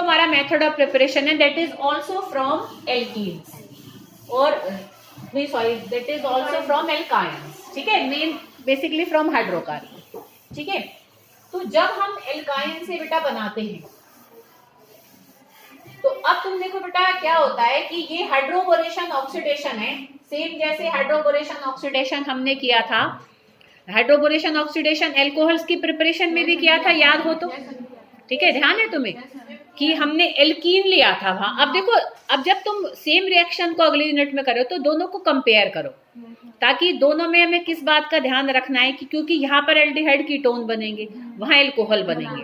हमारा method of preparation है that is also from alkenes और that is also from alkynes, ठीक है, मेन बेसिकली फ्रॉम हाइड्रोकार्बन, ठीक है। तो जब हम एल्काइन से बेटा बनाते हैं तो अब तुम देखो बेटा क्या होता है कि ये हाइड्रोबोरेशन ऑक्सीडेशन है, सेम जैसे हाइड्रोबोरेशन ऑक्सीडेशन हमने किया था, हाइड्रोबोरेशन ऑक्सीडेशन एल्कोहल्स की प्रिपरेशन में भी किया था, याद हो तो, ठीक है, ध्यान है तुम्हें कि हमने एल्कीन लिया था वहां। अब देखो, अब जब तुम सेम रिएक्शन को अगले यूनिट में करो तो दोनों को कंपेयर करो, ताकि दोनों में हमें किस बात का ध्यान रखना है कि क्योंकि यहाँ पर एल्डिहाइड कीटोन बनेंगे, वहां एल्कोहल बनेंगे,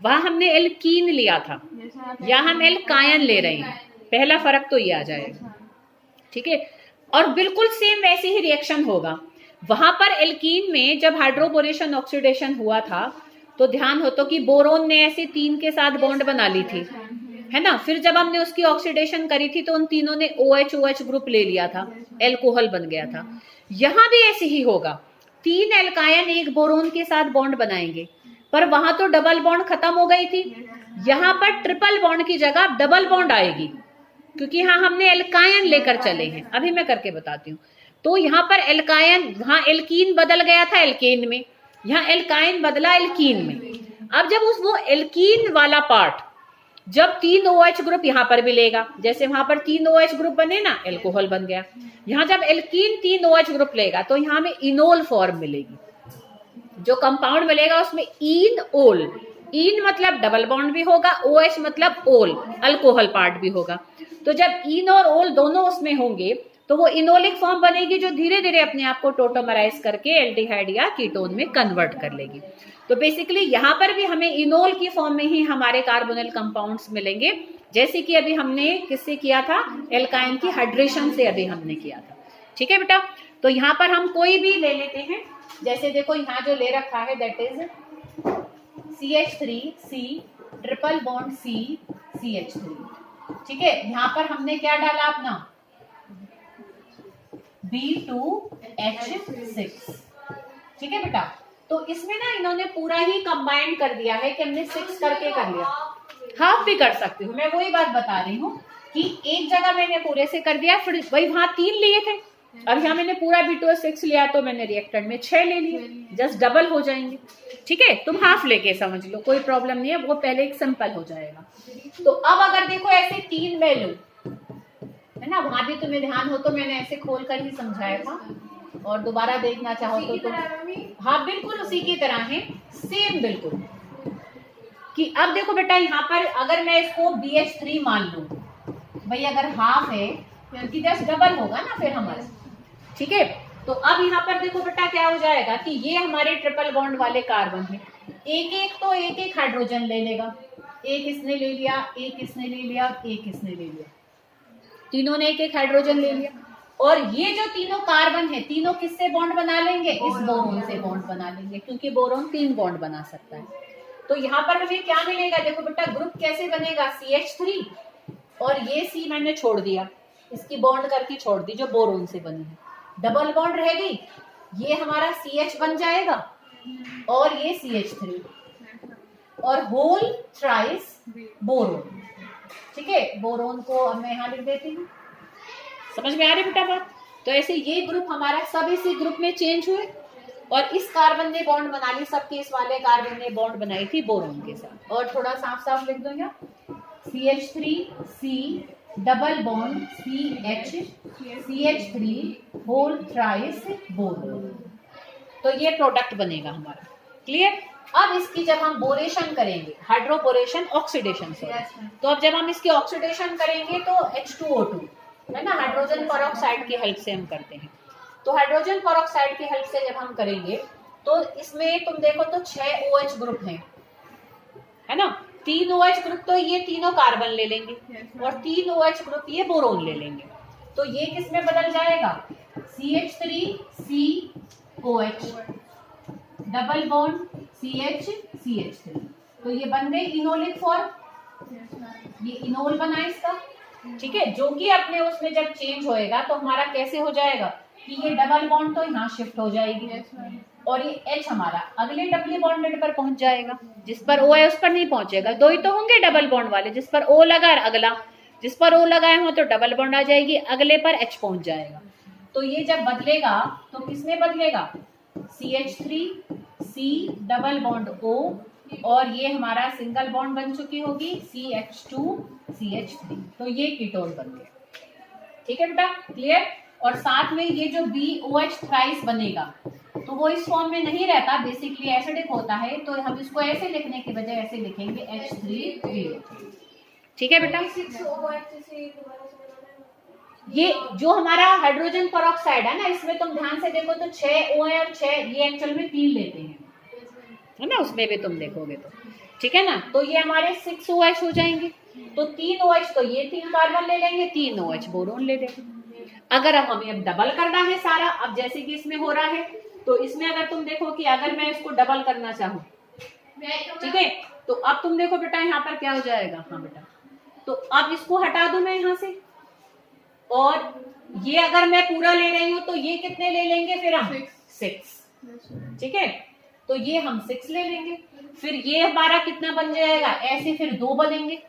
वहां हमने एल्कीन लिया था, यहाँ हम एल्कायन ले रहे हैं, पहला फर्क तो ये आ जाएगा, ठीक है। और बिल्कुल सेम वैसे ही रिएक्शन होगा, वहां पर एल्कीन में जब हाइड्रोबोरेशन ऑक्सीडेशन हुआ था तो ध्यान हो तो कि बोरोन ने ऐसे 3 के साथ बॉन्ड बना ली थी, है ना, फिर जब हमने उसकी ऑक्सीडेशन करी थी तो उन तीनों ने OH ग्रुप ले लिया था, एल्कोहल बन गया था। यहां भी ऐसे ही होगा, 3 एल्कायन एक बोरोन के साथ बॉन्ड बनाएंगे, पर वहां तो डबल बॉन्ड खत्म हो गई थी, यहाँ पर ट्रिपल बॉन्ड की जगह डबल बॉन्ड आएगी, क्योंकि यहाँ हमने एल्कायन लेकर चले हैं, अभी मैं करके बताती हूँ। तो यहाँ पर एल्कायन, वहां एल्कीन बदल गया था एल्केन में, यहाँ एल्काइन बदला एल्कीन में। अब जब वो एल्कीन वाला पार्ट जब 3 OH ग्रुप यहाँ पर भी लेगा, जैसे वहां पर 3 OH ग्रुप बने ना, एल्कोहल बन गया, यहाँ जब एल्कीन 3 OH ग्रुप लेगा तो यहाँ में इनोल फॉर्म मिलेगी, जो कंपाउंड मिलेगा उसमें इन ओल, इन मतलब डबल बॉन्ड भी होगा, OH मतलब ओल, अल्कोहल पार्ट भी होगा। तो जब इन और ओल दोनों उसमें होंगे तो वो इनोलिक फॉर्म बनेगी, जो धीरे धीरे अपने आप को टोटोमराइज करके एल्डिहाइड या कीटोन में कन्वर्ट कर लेगी। तो बेसिकली यहाँ पर भी हमें इनोल की फॉर्म में ही हमारे कार्बोनिल कंपाउंड्स मिलेंगे, जैसे कि अभी हमने किससे किया था, एल्काइन की हाइड्रेशन से अभी हमने किया था, ठीक है बेटा। तो यहाँ पर हम कोई भी ले लेते हैं, जैसे देखो यहाँ जो ले रखा है that is CH3C triple bond C CH3, ठीक है। यहाँ पर हमने क्या डाला अपना B2H6, ठीक है बेटा। तो इसमें ना इन्होंने पूरा ही कंबाइंड कर दिया है कि हमने 6 करके कर लिया, हाफ भी कर सकती हूँ, मैं वही बात बता रही हूँ कि एक जगह मैंने पूरे से कर दिया, फिर वही वहां 3 लिए थे, अब यहाँ मैंने पूरा B2H6 लिया तो मैंने रिएक्टेंट में 6 ले लिए, जस्ट डबल हो जाएंगे, ठीक है। तुम हाफ लेके समझ लो, कोई प्रॉब्लम नहीं है, वो पहले एक सिंपल हो जाएगा। तो अब अगर देखो ऐसे 3 मैं लूं, है ना, वहां भी तुम्हें ध्यान हो तो मैंने ऐसे खोल कर ही समझाया था, और दोबारा देखना चाहो तो तुम, हाँ बिल्कुल उसी की तरह है, सेम बिल्कुल। कि अब देखो बेटा यहाँ पर अगर मैं इसको BH3 मान लूं, भाई अगर हाफ है क्योंकि जस्ट डबल होगा ना फिर हमारा, ठीक है। तो अब यहाँ पर देखो बेटा क्या हो जाएगा कि ये हमारे ट्रिपल बॉन्ड वाले कार्बन है, एक एक हाइड्रोजन ले लेगा, एक इसने ले लिया, एक इसने ले लिया, एक इसने ले लिया, तीनों ने एक एक हाइड्रोजन ले लिया, और ये जो तीनों कार्बन है तीनों किससे बॉन्ड बना लेंगे, इस बोरोन से बॉन्ड बना लेंगे, क्योंकि बोरोन 3 बॉन्ड बना सकता है। तो यहाँ पर हमें क्या मिलेगा, देखो बेटा ग्रुप कैसे बनेगा, CH3 और ये C मैंने छोड़ दिया, इसकी बॉन्ड करके छोड़ दी जो बोरोन से बनी है, डबल बॉन्ड रहेगी, ये हमारा CH बन जाएगा और ये CH3 और होल थ्राइस बोरोन, ठीक है। बोरोन को अब मैं यहाँ लिख देती हूँ, समझ में आ रही बेटा बात। तो ऐसे ये ग्रुप हमारा सब इसी ग्रुप में चेंज हुए, और इस कार्बन ने बॉन्ड बना ली, सबके इस वाले कार्बन ने बॉन्ड बनाई थी बोरोन के साथ। और थोड़ा साफ साफ लिख दो यहाँ, CH3C double bond CH3 whole thrice boron, तो ये प्रोडक्ट बनेगा हमारा, क्लियर। अब इसकी जब हम बोरेशन करेंगे, हाइड्रोबोरेशन ऑक्सीडेशन से, तो अब जब हम इसकी ऑक्सीडेशन करेंगे तो H2O2 है ना, हाइड्रोजन पेरोक्साइड की हेल्प से हम करते हैं। तो हाइड्रोजन पेरोक्साइड की हेल्प से जब हम करेंगे तो इसमें तुम देखो तो 6 OH ग्रुप हैं, है ना, 3 OH ग्रुप तो ये तीनों कार्बन ले लेंगे और 3 OH ग्रुप ये बोरोन ले लेंगे, तो ये किस में बदल जाएगा, CH3COH डबल बॉन्ड CH3, तो ये बन गई इनोलिक फॉर्म, ये इनोल बना इसका, ठीक है, जो कि अपने उसमें जब चेंज होएगा तो हमारा कैसे हो जाएगा कि ये डबल बॉन्ड तो यहाँ शिफ्ट हो जाएगी और ये H हमारा अगले डबल बॉन्डेड पर पहुंच जाएगा, जिस पर O है उस पर नहीं पहुंचेगा, दो ही तो होंगे डबल बॉन्ड वाले, जिस पर O लगा और अगला, जिस पर O लगाए हो तो डबल बॉन्ड आ जाएगी, अगले पर H पहुंच जाएगा। तो ये जब बदलेगा तो किसमें बदलेगा, CH3 C double bond O, और ये हमारा सिंगल बॉन्ड बन चुकी होगी CH2 CH3, तो ये कीटोन बन गया। ठीक है बेटा, क्लियर। और साथ में ये जो BOH थ्राइस बनेगा तो वो इस फॉर्म में नहीं रहता, बेसिकली एसिडिक होता है, तो हम इसको ऐसे लिखने की बजाय ऐसे लिखेंगे H3BO। ठीक है बेटा, ये जो हमारा हाइड्रोजन पेरोक्साइड है ना, इसमें तुम ध्यान से देखो तो 6 O है और 6 ये एक्चुअल में पी लेते हैं, है ना, उसमें भी तुम देखोगे तो, ठीक है ना। तो ये हमारे 6 OH हो जाएंगे, तो 3 OH तो ये 3 कार्बन ले लेंगे, 3 OH बोरोन ले लेंगे। अगर अब हमें अब डबल करना है सारा, अब जैसे कि इसमें हो रहा है, तो इसमें अगर तुम देखो कि अगर मैं इसको डबल करना चाहूँ, ठीक है, तो अब तुम देखो बेटा यहाँ पर क्या हो जाएगा, हाँ बेटा, तो अब इसको हटा दूं मैं यहाँ से, और ये अगर मैं पूरा ले रही हूँ तो ये कितने ले लेंगे फिर हम 6, ठीक है, तो ये हम 6 ले लेंगे, फिर ये हमारा कितना बन जाएगा, ऐसे फिर 2 बनेंगे,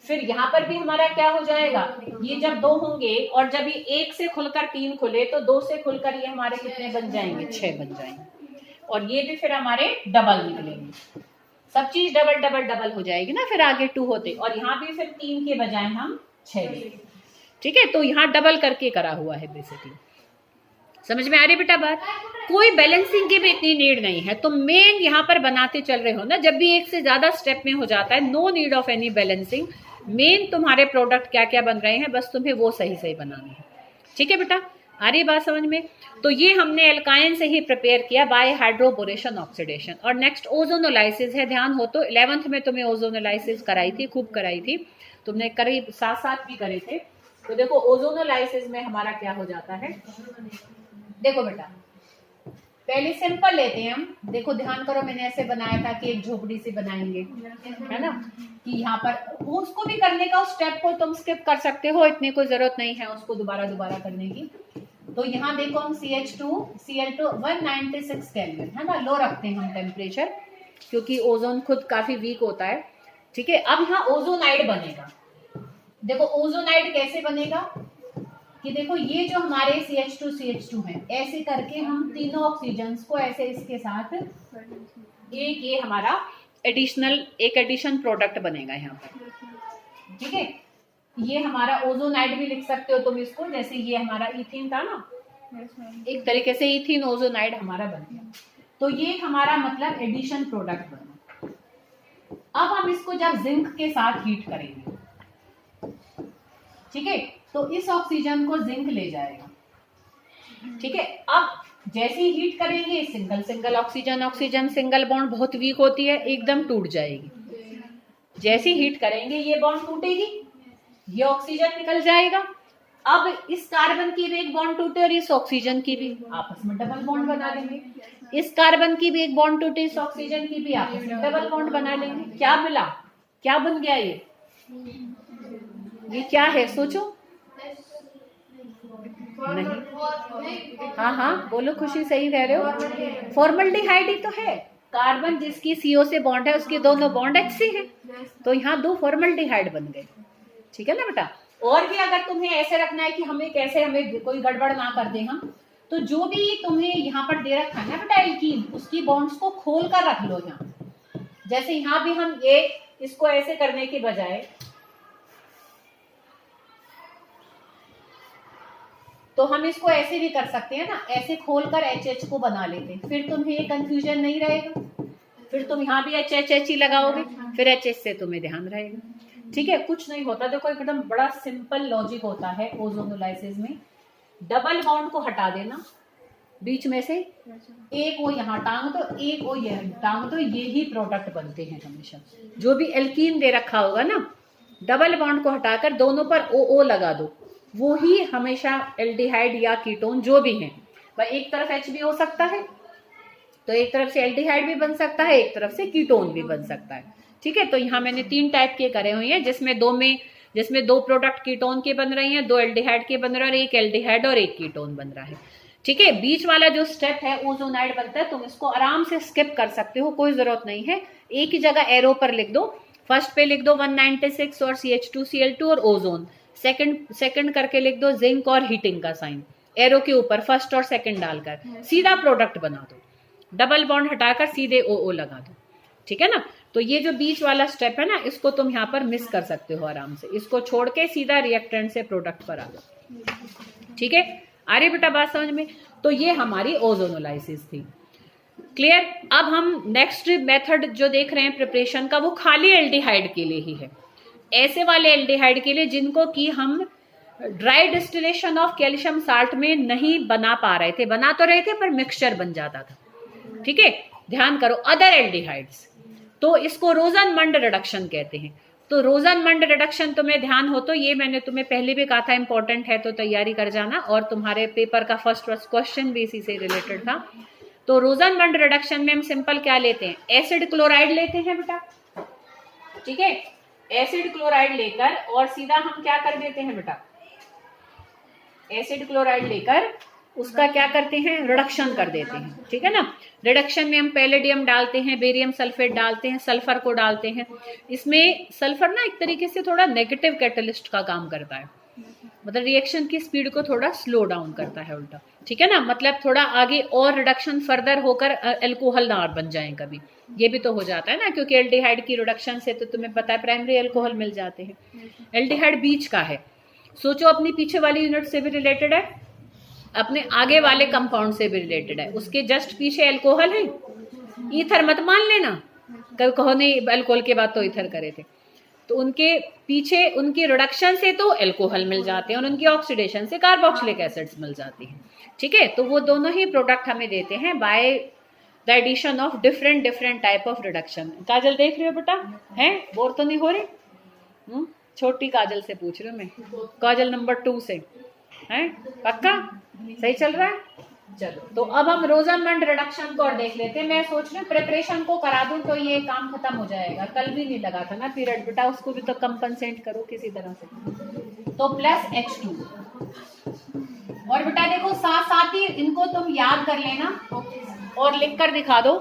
फिर यहाँ पर भी हमारा क्या हो जाएगा, ये जब 2 होंगे और जब ये 1 से खुलकर 3 खुले तो 2 से खुलकर ये हमारे कितने बन जाएंगे, 6 बन जाएंगे, और ये भी फिर हमारे डबल निकलेंगे, सब चीज डबल डबल डबल हो जाएगी ना फिर आगे 2 होते, और यहाँ भी फिर 3 के बजाय हम 6 लेंगे। ठीक है, तो यहाँ डबल करके करा हुआ है बेसिकली, समझ में आ रही बेटा बात। कोई बैलेंसिंग की भी इतनी नीड नहीं है, तो मेन यहाँ पर बनाते चल रहे हो ना, जब भी एक से ज्यादा स्टेप में हो जाता है, no need of any balancing, main तुम्हारे प्रोडक्ट क्या क्या बन रहे हैं बस तुम्हें वो सही सही बनाने हैं। ठीक है बेटा, आ रही बात समझ में। तो ये हमने एल्काइन से ही प्रिपेयर किया बाय हाइड्रोबोरेशन ऑक्सीडेशन। और नेक्स्ट ओजोनोलाइसिस है, ध्यान हो तो 11th में तुम्हें ओजोनोलाइसिस कराई थी, खूब कराई थी, तुमने करीब 7 भी करे थे। तो देखो ओजोनोलाइसिस में हमारा क्या हो जाता है, देखो बेटा पहले सिंपल लेते हैं हम, देखो ध्यान करो, मैंने ऐसे बनाया था कि एक झोपड़ी से बनाएंगे, है ना, कि यहाँ पर उसको भी करने का उस स्टेप को तुम स्किप कर सकते हो, इतने कोई जरूरत नहीं है उसको दोबारा करने की। तो यहाँ देखो हम CH2Cl2 196 केल्विन, है ना, लो रखते हैं हम टेम्परेचर, क्योंकि ओजोन खुद काफी वीक होता है। ठीक है, अब यहाँ ओजोनाइड बनेगा। देखो ओजोनाइड कैसे बनेगा कि देखो ये जो हमारे CH2 है, ऐसे करके हम तीनों ऑक्सीजन को ऐसे इसके साथ एक ये हमारा एडिशन प्रोडक्ट बनेगा यहाँ पर। ठीक है, ये हमारा ओजोनाइड भी लिख सकते हो तुम इसको, जैसे ये हमारा इथीन था ना, एक तरीके से इथीन ओजोनाइड हमारा बन गया। तो ये हमारा मतलब एडिशन प्रोडक्ट बना। अब हम इसको जब जिंक के साथ हीट करेंगे, ठीक है, तो इस ऑक्सीजन को जिंक ले जाएगा। ठीक है, अब जैसे ही हीट करेंगे सिंगल ऑक्सीजन सिंगल बॉन्ड बहुत वीक होती है, एकदम टूट जाएगी। जैसे ही हीट करेंगे ये बॉन्ड टूटेगी, ये ऑक्सीजन निकल जाएगा। अब इस कार्बन की भी एक बॉन्ड टूटे और इस ऑक्सीजन की भी, आपस में डबल बॉन्ड बना लेंगे। इस कार्बन की भी एक बॉन्ड टूटे, इस ऑक्सीजन की भी, आपस में डबल बॉन्ड बना लेंगे। क्या मिला, क्या बन गया ये क्या है सोचो। नहीं, हाँ बोलो, खुशी सही कह रहे हो, फॉर्मल्डिहाइड ही तो है। कार्बन जिसकी CO से बॉन्ड है उसके दोनों बॉन्ड H से है, तो यहाँ 2 फॉर्मल्डिहाइड बन गए। ठीक है ना बेटा। और भी अगर तुम्हें ऐसे रखना है कि हमें कैसे, हमें कोई गड़बड़ ना कर दे हम, तो जो भी तुम्हें यहाँ पर दे रखा है ना बेटा एल्कीन, उसकी बॉन्ड्स को खोल कर रख लो यहाँ। जैसे यहाँ भी हम ये इसको ऐसे करने के बजाय, तो हम इसको ऐसे भी कर सकते हैं ना, ऐसे खोलकर HH को बना लेते, फिर तुम्हें ये कंफ्यूजन नहीं रहेगा, फिर तुम यहाँ भी HH ही लगाओगे, फिर HH से तुम्हें ध्यान रहेगा। ठीक है, कुछ नहीं होता, देखो एकदम बड़ा सिंपल लॉजिक होता है ओजोनोलाइसिस में। डबल बॉन्ड को हटा देना बीच में से, एक वो यहाँ टांग दो, एक वो ये टांग दो, ये ही प्रोडक्ट बनते हैं हमेशा। जो भी एल्कीन दे रखा होगा ना, डबल बॉन्ड को हटाकर दोनों पर OO लगा दो, वो ही हमेशा एल्डिहाइड या कीटोन जो भी है। भाई एक तरफ H भी हो सकता है, तो एक तरफ से एल्डिहाइड भी बन सकता है, एक तरफ से कीटोन भी बन सकता है। ठीक है, तो यहाँ मैंने 3 टाइप के करे हुए हैं, जिसमें 2 प्रोडक्ट कीटोन के बन रहे हैं, 2 एल्डिहाइड के बन रहे हैं, और एक एल्डिहाइड और एक कीटोन बन रहा है। ठीक है, बीच वाला जो स्टेप है ओजोनाइड बनता है, तुम इसको आराम से स्किप कर सकते हो, कोई जरूरत नहीं है, एक ही जगह एरो पर लिख दो। फर्स्ट पे लिख दो 196 और CH2Cl2 और ओजोन, सेकंड करके लिख दो जिंक और हीटिंग का साइन, एरो के ऊपर फर्स्ट और सेकंड डालकर सीधा प्रोडक्ट बना दो, डबल बॉन्ड हटाकर सीधे OO लगा दो, ठीक है ना। तो ये जो बीच वाला स्टेप है ना, इसको तुम यहाँ पर मिस कर सकते हो आराम से, इसको छोड़ के सीधा रिएक्टेंट से प्रोडक्ट पर आ जाओ, ठीक है। आ रही बेटा बात समझ में। तो ये हमारी ओजोनोलाइसिस थी, क्लियर। अब हम नेक्स्ट मेथड जो देख रहे हैं प्रिपरेशन का, वो खाली एल्डिहाइड के लिए ही है, ऐसे वाले एल्डिहाइड के लिए जिनको कि हम dry distillation of calcium salt में नहीं बना पा रहे थे, बना तो रहे थे पर मिक्सचर बन जाता था, ठीक है। ध्यान करो, अदर एल्डिहाइड्स, तो इसको रोजनमंड रिडक्शन कहते हैं। तो रोजनमंड रिडक्शन तुम्हें ध्यान हो तो ये मैंने तुम्हें पहले भी कहा था, इंपॉर्टेंट है तो तैयारी कर जाना, और तुम्हारे पेपर का फर्स्ट क्वेश्चन भी इसी से रिलेटेड था। तो रोजनमंड रिडक्शन में हम सिंपल क्या लेते हैं, एसिड क्लोराइड लेते हैं बेटा, ठीक है। एसिड क्लोराइड लेकर और सीधा हम क्या कर देते हैं बेटा, एसिड क्लोराइड लेकर उसका क्या करते हैं, रिडक्शन कर देते हैं, ठीक है ना। रिडक्शन में हम पैलेडियम डालते हैं, बेरियम सल्फेट डालते हैं, सल्फर को डालते हैं। इसमें सल्फर ना एक तरीके से थोड़ा नेगेटिव कैटलिस्ट का काम करता है, मतलब रिएक्शन की स्पीड को थोड़ा स्लो डाउन करता है उल्टा, ठीक है ना। मतलब थोड़ा आगे और रिडक्शन फर्दर होकर अल्कोहल ना बन जाए कभी, ये भी तो हो जाता है ना, क्योंकि एल्डिहाइड की रिडक्शन से तो तुम्हें पता है प्राइमरी अल्कोहल मिल जाते हैं। एल्डिहाइड बीच का है, सोचो अपनी पीछे वाली यूनिट से भी रिलेटेड है, अपने आगे वाले कंपाउंड से भी रिलेटेड है, उसके जस्ट पीछे अल्कोहल है। ईथर मत मान लेना, कहो नहीं अल्कोहल के बाद तो ईथर करे थे, तो उनके पीछे उनकी रिडक्शन से तो अल्कोहल मिल जाते हैं और उनकी ऑक्सीडेशन से कार्बोक्सिलिक एसिड्स मिल जाती हैं, ठीक है। तो वो दोनों ही प्रोडक्ट हमें देते हैं by the addition of different type of reduction. Kajal देख रहे हो बेटा, है बोर तो नहीं हो रही? छोटी काजल से पूछ रही हूँ मैं, काजल नंबर 2 से, है पक्का सही चल रहा है? चलो, तो अब हम रोजनमंड रिडक्शन को और देख लेते हैं। मैं सोच रही हूँ प्रिपरेशन को करा दूं तो ये काम खत्म हो जाएगा, कल भी नहीं लगा था ना पीरियड बेटा, उसको भी तो कंपनसेट करो किसी तरह से। तो प्लस H2, और बेटा देखो साथ साथ ही इनको तुम याद कर लेना और लिख कर दिखा दो,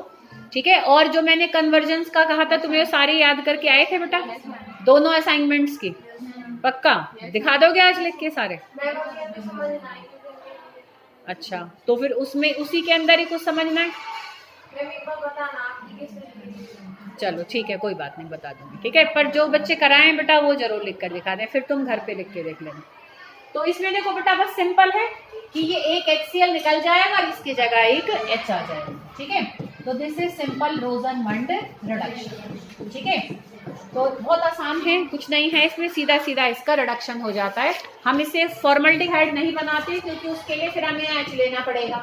ठीक है। और जो मैंने कन्वर्जेंस का कहा था तुम्हें सारे याद करके आए थे बेटा, दोनों असाइनमेंट्स की, पक्का दिखा दोगे आज लिख के सारे? अच्छा, तो फिर उसमें उसी के अंदर ही कुछ समझना है। चलो ठीक है, कोई बात नहीं, बता दूंगी, ठीक है। पर जो बच्चे कराएं बेटा वो जरूर लिख कर दिखा दें, फिर तुम घर पे लिख के देख लेना। तो इसमें देखो बेटा बस सिंपल है कि ये एक HCl निकल जाएगा और इसकी जगह एक H आ जाएगा, ठीक है। तो दिस इज सिंपल रोजनमंड रिडक्शन, ठीक है। तो बहुत आसान है, कुछ नहीं है इसमें, सीधा सीधा इसका रिडक्शन हो जाता है। हम इसे फॉर्मल्डिहाइड नहीं बनाते क्योंकि उसके लिए फिर हमें H लेना पड़ेगा,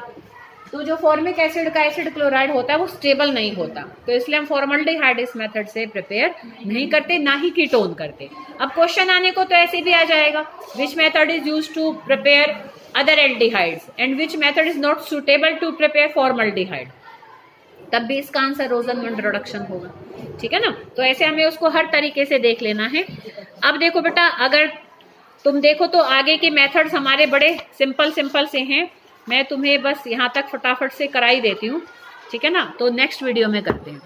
तो जो फॉर्मिक एसिड का एसिड क्लोराइड होता है वो स्टेबल नहीं होता, तो इसलिए हम फॉर्मल्डिहाइड इस मेथड से प्रिपेयर नहीं करते, ना ही कीटोन करते। अब क्वेश्चन आने को तो ऐसे भी आ जाएगा, which method is used to prepare other aldehydes and which method is not suitable to prepare formaldehyde, तब भी इसका आंसर रोजनमंड रिडक्शन होगा, ठीक है ना। तो ऐसे हमें उसको हर तरीके से देख लेना है। अब देखो बेटा, अगर तुम देखो तो आगे के मेथड्स हमारे बड़े सिंपल से हैं, मैं तुम्हें बस यहाँ तक फटाफट से करा ही देती हूँ, ठीक है ना। तो नेक्स्ट वीडियो में करते हैं।